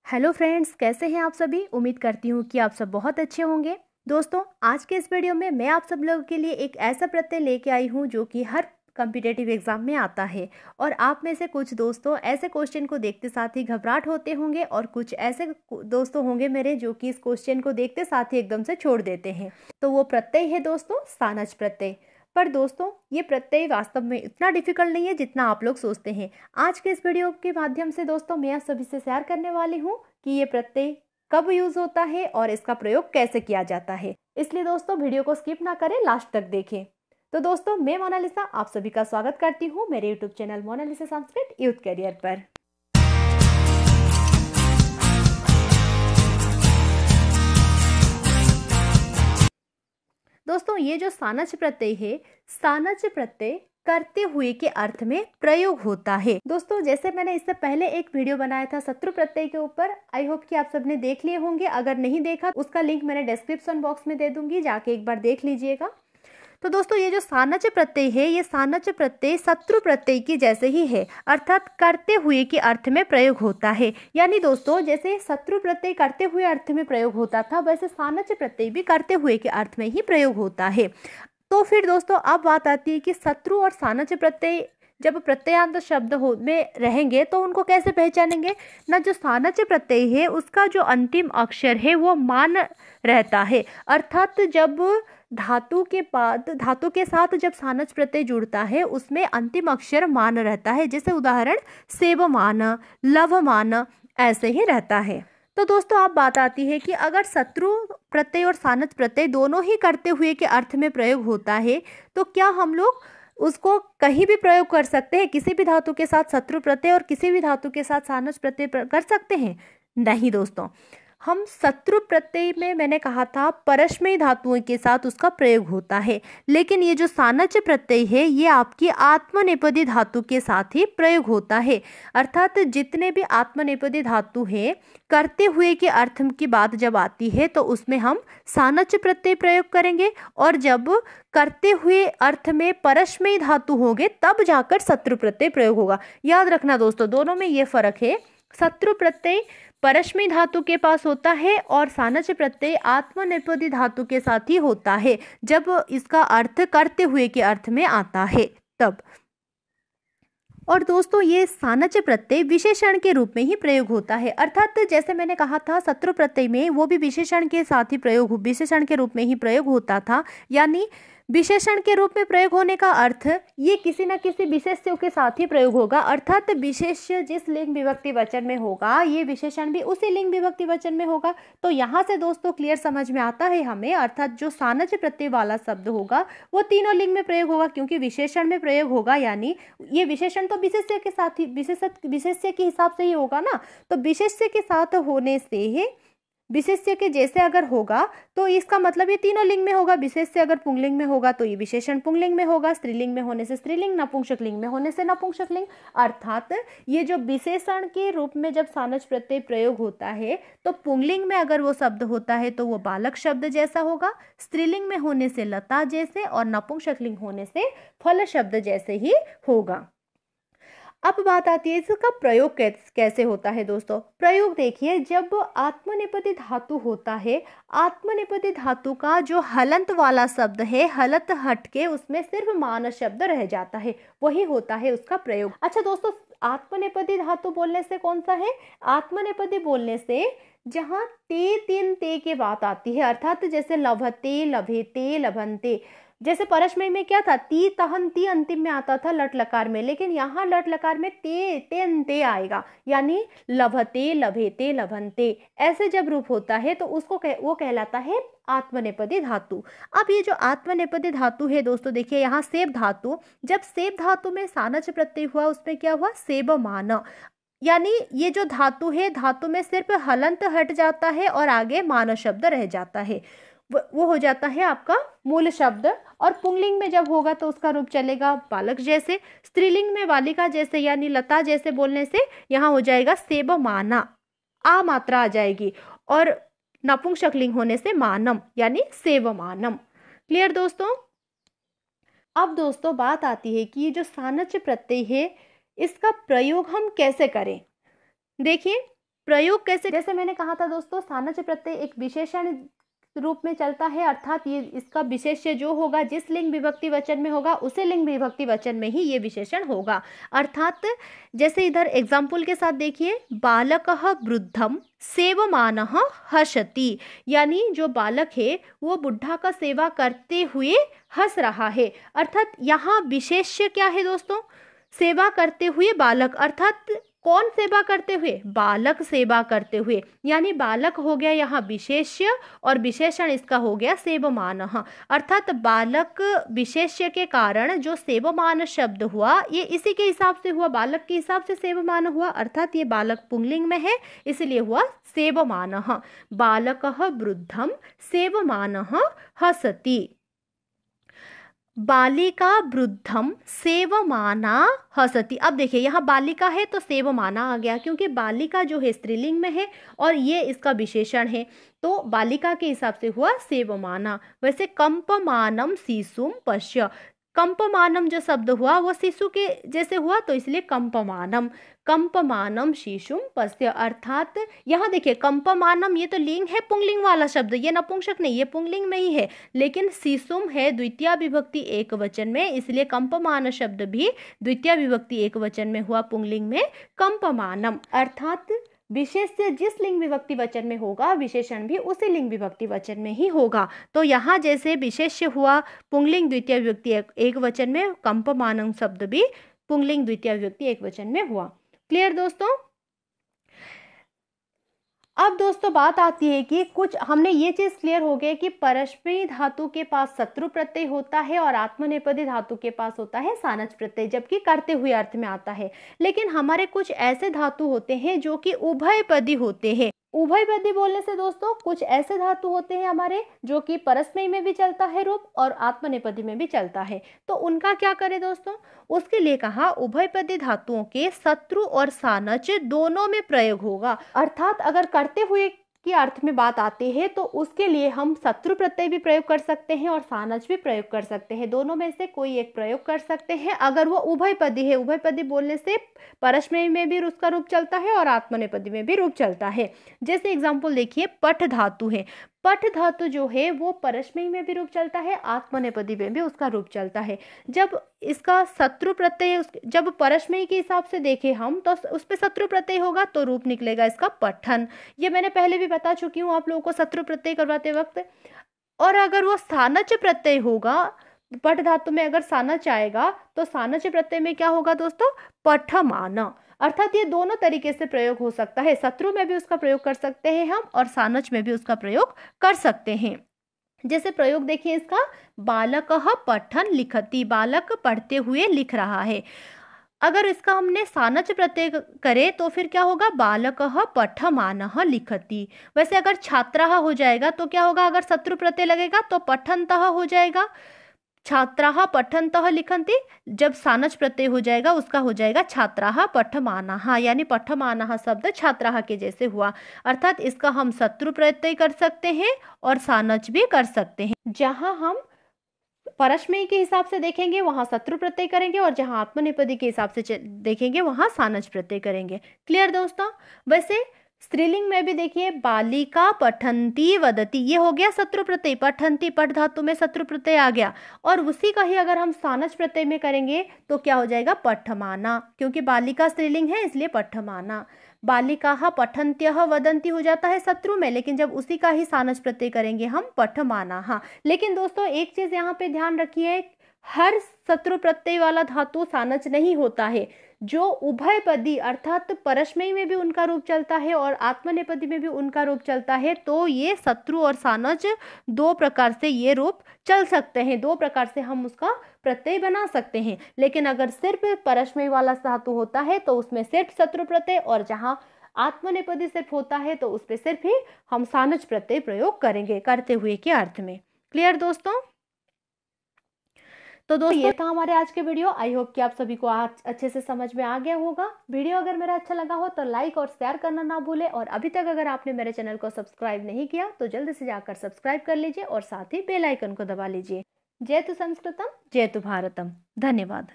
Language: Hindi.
हेलो फ्रेंड्स, कैसे हैं आप सभी। उम्मीद करती हूँ कि आप सब बहुत अच्छे होंगे। दोस्तों, आज के इस वीडियो में मैं आप सब लोगों के लिए एक ऐसा प्रत्यय लेके आई हूँ जो कि हर कॉम्पिटेटिव एग्जाम में आता है। और आप में से कुछ दोस्तों ऐसे क्वेश्चन को देखते साथ ही घबराहट होते होंगे और कुछ ऐसे दोस्तों होंगे मेरे जो कि इस क्वेश्चन को देखते साथ ही एकदम से छोड़ देते हैं। तो वो प्रत्यय है दोस्तों सानच प्रत्यय। पर दोस्तों, ये प्रत्यय वास्तव में इतना डिफिकल्ट नहीं है जितना आप लोग सोचते हैं। आज के इस वीडियो के माध्यम से दोस्तों मैं आप सभी से शेयर करने वाली हूँ कि ये प्रत्यय कब यूज होता है और इसका प्रयोग कैसे किया जाता है। इसलिए दोस्तों वीडियो को स्किप ना करें, लास्ट तक देखें। तो दोस्तों, मैं मोनालिसा आप सभी का स्वागत करती हूँ मेरे YouTube channel Monalisa Sanskrit youth career पर। दोस्तों, ये जो सानच प्रत्यय है, सानच प्रत्यय करते हुए के अर्थ में प्रयोग होता है। दोस्तों, जैसे मैंने इससे पहले एक वीडियो बनाया था शत्रु प्रत्यय के ऊपर, आई होप कि आप सबने देख लिए होंगे। अगर नहीं देखा उसका लिंक मैंने डिस्क्रिप्शन बॉक्स में दे दूंगी, जाके एक बार देख लीजिएगा। तो दोस्तों, ये जो सानच प्रत्यय है, ये सानच प्रत्यय शत्रु प्रत्यय की जैसे ही है, अर्थात करते हुए के अर्थ में प्रयोग होता है। यानी दोस्तों, जैसे शत्रु प्रत्यय करते हुए अर्थ में प्रयोग होता था, वैसे सानच प्रत्यय भी करते हुए के अर्थ में ही प्रयोग होता है। तो फिर दोस्तों, अब बात आती है कि शत्रु और सानच प्रत्यय जब प्रत्ययांत शब्द में रहेंगे तो उनको कैसे पहचानेंगे ना। जो सानच प्रत्यय है उसका जो अंतिम अक्षर है वो मान रहता है, अर्थात जब धातु के बाद धातु के साथ जब सानच प्रत्यय जुड़ता है उसमें अंतिम अक्षर मान रहता है। जैसे उदाहरण सेवमान, लवमान ऐसे ही रहता है। तो दोस्तों, अब बात आती है कि अगर शत्रु प्रत्यय और सानच प्रत्यय दोनों ही करते हुए के अर्थ में प्रयोग होता है तो क्या हम लोग उसको कहीं भी प्रयोग कर सकते हैं? किसी भी धातु के साथ शत्रु प्रत्यय और किसी भी धातु के साथ सानच प्रत्यय कर सकते हैं? नहीं दोस्तों, हम शत्रु प्रत्यय में मैंने कहा था परस्मैयी धातुओं के साथ उसका प्रयोग होता है, लेकिन ये जो सानच प्रत्यय है ये आपकी आत्मनेपदी धातु के साथ ही प्रयोग होता है। अर्थात जितने भी आत्मनेपदी धातु है करते हुए के अर्थ की बात जब आती है तो उसमें हम सानच प्रत्यय प्रयोग करेंगे, और जब करते हुए अर्थ में परस्मैयी धातु होंगे तब जाकर शत्रु प्रत्यय प्रयोग होगा। याद रखना दोस्तों, दोनों में ये फर्क है। शत्रु प्रत्यय परस्मैयी धातु के पास होता है और सानच प्रत्यय आत्मनेपदी धातु के साथ ही होता है जब इसका अर्थ करते हुए के अर्थ में आता है तब। और दोस्तों, ये सानच प्रत्यय विशेषण के रूप में ही प्रयोग होता है, अर्थात जैसे मैंने कहा था शत्रु प्रत्यय में वो भी विशेषण के साथ ही विशेषण के रूप में ही प्रयोग होता था। यानी विशेषण के रूप में प्रयोग होने का अर्थ ये किसी न किसी विशेष्य के साथ ही प्रयोग होगा, अर्थात विशेष्य जिस लिंग विभक्ति वचन में होगा ये विशेषण भी उसी लिंग विभक्ति वचन में होगा। तो यहाँ से दोस्तों क्लियर समझ में आता है हमें, अर्थात जो सानच प्रत्यय वाला शब्द होगा वो तीनों लिंग में प्रयोग होगा, क्योंकि विशेषण में प्रयोग होगा। यानी ये विशेषण तो विशेष्य के साथ ही विशेष्य के हिसाब से ही होगा ना। तो विशेष्य के साथ होने से विशेष्य के जैसे अगर होगा तो इसका मतलब ये तीनों लिंग में होगा। विशेष्य अगर पुंगलिंग में होगा तो ये विशेषण पुंगलिंग में होगा, स्त्रीलिंग में होने से स्त्रीलिंग, नपुंसक लिंग में होने से नपुंसक लिंग। अर्थात ये जो विशेषण के रूप में जब सानच प्रत्यय प्रयोग होता है तो पुंगलिंग में अगर वो शब्द होता है तो वो बालक शब्द जैसा होगा, स्त्रीलिंग में होने से लता जैसे, और नपुंसक लिंग होने से फल शब्द जैसे ही होगा। अब बात आती है इसका प्रयोग कैसे होता है। दोस्तों, प्रयोग देखिए, जब आत्मनेपदी धातु होता है, आत्मनेपदी धातु का जो हलंत वाला शब्द है, हलत हट के उसमें सिर्फ मान शब्द रह जाता है, वही होता है उसका प्रयोग। अच्छा दोस्तों, आत्मनेपदी धातु बोलने से कौन सा है? आत्मनेपदी बोलने से जहाँ ते तीन ते के बात आती है, अर्थात जैसे लभते, लभेते, लभंते। जैसे परस्मैयी में क्या था, ती तहन ती अंतिम में आता था लट लकार में, लेकिन यहाँ लट लकार में ते तेन ते आएगा, यानी लभते, लभेते, लभंते ऐसे जब रूप होता है तो उसको वो कहलाता है आत्मनेपदी धातु। अब ये जो आत्मनेपदी धातु है दोस्तों, देखिए यहाँ सेब धातु, जब सेब धातु में सानच प्रत्यय हुआ उसमें क्या हुआ, सेबमान। यानी ये जो धातु है, धातु में सिर्फ हलंत हट जाता है और आगे मान शब्द रह जाता है, वो हो जाता है आपका मूल शब्द। और पुंगलिंग में जब होगा तो उसका रूप चलेगा बालक जैसे, स्त्रीलिंग में बालिका जैसे यानी लता जैसे बोलने से यहाँ हो जाएगा सेबमाना, आ मात्रा आ जाएगी, और नपुंसक लिंग होने से मानम यानी सेवमानम। क्लियर दोस्तों? अब दोस्तों बात आती है कि ये जो सानच प्रत्यय है इसका प्रयोग हम कैसे करें। देखिए, प्रयोग कैसे, जैसे मैंने कहा था दोस्तों, सानच प्रत्यय एक विशेषण रूप में चलता है, अर्थात ये इसका विशेष्य जो होगा जिस लिंग विभक्ति वचन में होगा उसे लिंग विभक्ति वचन में ही ये विशेषण होगा। अर्थात जैसे इधर एग्जाम्पल के साथ देखिए, बालकः वृद्धम सेवमानः हसति, यानी जो बालक है वो बुढ़ा का सेवा करते हुए हंस रहा है। अर्थात यहाँ विशेष्य क्या है दोस्तों, सेवा करते हुए बालक, अर्थात कौन सेवा करते हुए, बालक सेवा करते हुए, यानी बालक हो गया यहाँ विशेष्य और विशेषण इसका हो गया सेवमानः। अर्थात बालक विशेष्य के कारण जो सेवमान शब्द हुआ ये इसी के हिसाब से हुआ, बालक के हिसाब से सेवमान हुआ, अर्थात ये बालक पुंगलिंग में है इसलिए हुआ सेवमानः। बालकः वृद्धम सेवमानः हसति, बालिका वृद्धम सेवमाना हसति। अब देखिए यहाँ बालिका है तो सेवमाना आ गया, क्योंकि बालिका जो है स्त्रीलिंग में है और ये इसका विशेषण है, तो बालिका के हिसाब से हुआ सेवमाना। वैसे कंपमानम शिशुम पश्य, कंपमानम जो शब्द हुआ वो शिशु के जैसे हुआ तो इसलिए कंपमानम, कंपमानम शिशुम पश्य। अर्थात यहाँ देखिए कंपमानम ये तो लिंग है, पुंगलिंग वाला शब्द, ये नपुंसक नहीं, ये पुंगलिंग में ही है, लेकिन शिशुम है द्वितीय विभक्ति एक वचन में, इसलिए कंपमान शब्द भी द्वितीय विभक्ति एक वचन में हुआ पुंगलिंग में कंपमानम। अर्थात विशेष्य जिस लिंग विभक्ति वचन में होगा विशेषण भी उसी लिंग विभक्ति वचन में ही होगा। तो यहाँ जैसे विशेष्य हुआ पुंगलिंग द्वितीय विभक्ति एक वचन में, कंपमानम शब्द भी पुंगलिंग द्वितीय विभक्ति एक वचन में हुआ। क्लियर दोस्तों। अब दोस्तों बात आती है कि कुछ हमने ये चीज क्लियर हो गया कि परस्मैी धातु के पास शत्रु प्रत्यय होता है और आत्मनेपदी धातु के पास होता है सानच प्रत्यय, जबकि करते हुए अर्थ में आता है। लेकिन हमारे कुछ ऐसे धातु होते हैं जो कि उभयपदी होते हैं। उभयपदी बोलने से दोस्तों कुछ ऐसे धातु होते हैं हमारे जो कि परस्मैी में भी चलता है रूप और आत्मनेपदी में भी चलता है, तो उनका क्या करें दोस्तों, उसके लिए कहा उभयपदी धातुओं के शत्रु और सानच दोनों में प्रयोग होगा। अर्थात अगर करते हुए की अर्थ में बात आती है तो उसके लिए हम शत्रु प्रत्यय भी प्रयोग कर सकते हैं और सानच भी प्रयोग कर सकते हैं, दोनों में से कोई एक प्रयोग कर सकते हैं अगर वो उभयपदी है। उभयपदी बोलने से परस्मैी में भी उसका रूप चलता है और आत्मनेपदी में भी रूप चलता है। जैसे एग्जाम्पल देखिए, पठ धातु है, पठ धातु जो है वो परस्मैी में भी रूप चलता है, आत्मनेपदी में भी उसका रूप चलता है। जब इसका शत्रु प्रत्यय, जब परस्मैी के हिसाब से देखें हम तो उस पर शत्रु प्रत्यय होगा तो रूप निकलेगा इसका पठन। ये मैंने पहले भी बता चुकी हूँ आप लोगों को शत्रु प्रत्यय करवाते वक्त। और अगर वो सानच प्रत्यय होगा, पठ धातु में अगर सानच आएगा तो सानच प्रत्यय में क्या होगा दोस्तों, पठमाना। अर्थात ये दोनों तरीके से प्रयोग हो सकता है, शत्रु में भी उसका प्रयोग कर सकते हैं हम और सानच में भी उसका प्रयोग कर सकते हैं। जैसे प्रयोग देखिए इसका, बालकः पठन लिखति, बालक पढ़ते हुए लिख रहा है। अगर इसका हमने सानच प्रत्यय करे तो फिर क्या होगा, बालकः पठमानः लिखति। वैसे अगर छात्रः हो जाएगा तो क्या होगा, अगर शत्रु प्रत्यय लगेगा तो पठन्तः हो जाएगा, छात्राः पठन्तः लिखन्ति। जब सानच प्रत्यय हो जाएगा उसका हो जाएगा छात्राः पठमानाः, यानी पठमानाः शब्द छात्राः के जैसे हुआ। अर्थात इसका हम शत्रु प्रत्यय कर सकते हैं और सानच भी कर सकते हैं। जहां हम परस्मैी के हिसाब से देखेंगे वहां शत्रु प्रत्यय करेंगे और जहां आत्मनेपदी के हिसाब से देखेंगे वहां सानच प्रत्यय करेंगे। क्लियर दोस्तों। वैसे स्त्रीलिंग में भी देखिए, बालिका पठंती वदती, ये हो गया शत्रु प्रत्यय, पठंती पठ धातु में शत्रु प्रत्यय आ गया, और उसी का ही अगर हम सानच प्रत्यय में करेंगे तो क्या हो जाएगा, पठमाना, क्योंकि बालिका स्त्रीलिंग है इसलिए पठमाना। बालिकाः पठन्त्यः वदन्ति हो जाता है शत्रु में, लेकिन जब उसी का ही सानच प्रत्यय करेंगे हम पठमानाः। लेकिन दोस्तों एक चीज यहाँ पे ध्यान रखिए, हर शत्रु प्रत्यय वाला धातु सानच नहीं होता है। जो उभयपदी अर्थात परस्मैी में भी उनका रूप चलता है और आत्मनेपदी में भी उनका रूप चलता है, तो ये शत्रु और सानच दो प्रकार से ये रूप चल सकते हैं, दो प्रकार से हम उसका प्रत्यय बना सकते हैं। लेकिन अगर सिर्फ परस्मैी वाला धातु होता है तो उसमें सिर्फ शत्रु प्रत्यय, और जहाँ आत्मनेपदी सिर्फ होता है तो उस पर सिर्फ ही हम सानच प्रत्यय प्रयोग करेंगे करते हुए के अर्थ में। क्लियर दोस्तों। तो दोस्तों ये था हमारे आज के वीडियो। आई होप कि आप सभी को आज अच्छे से समझ में आ गया होगा। वीडियो अगर मेरा अच्छा लगा हो तो लाइक और शेयर करना ना भूले, और अभी तक अगर आपने मेरे चैनल को सब्सक्राइब नहीं किया तो जल्दी से जाकर सब्सक्राइब कर लीजिए और साथ ही बेल आइकन को दबा लीजिए। जय तु संस्कृतम, जय तु भारतम। धन्यवाद।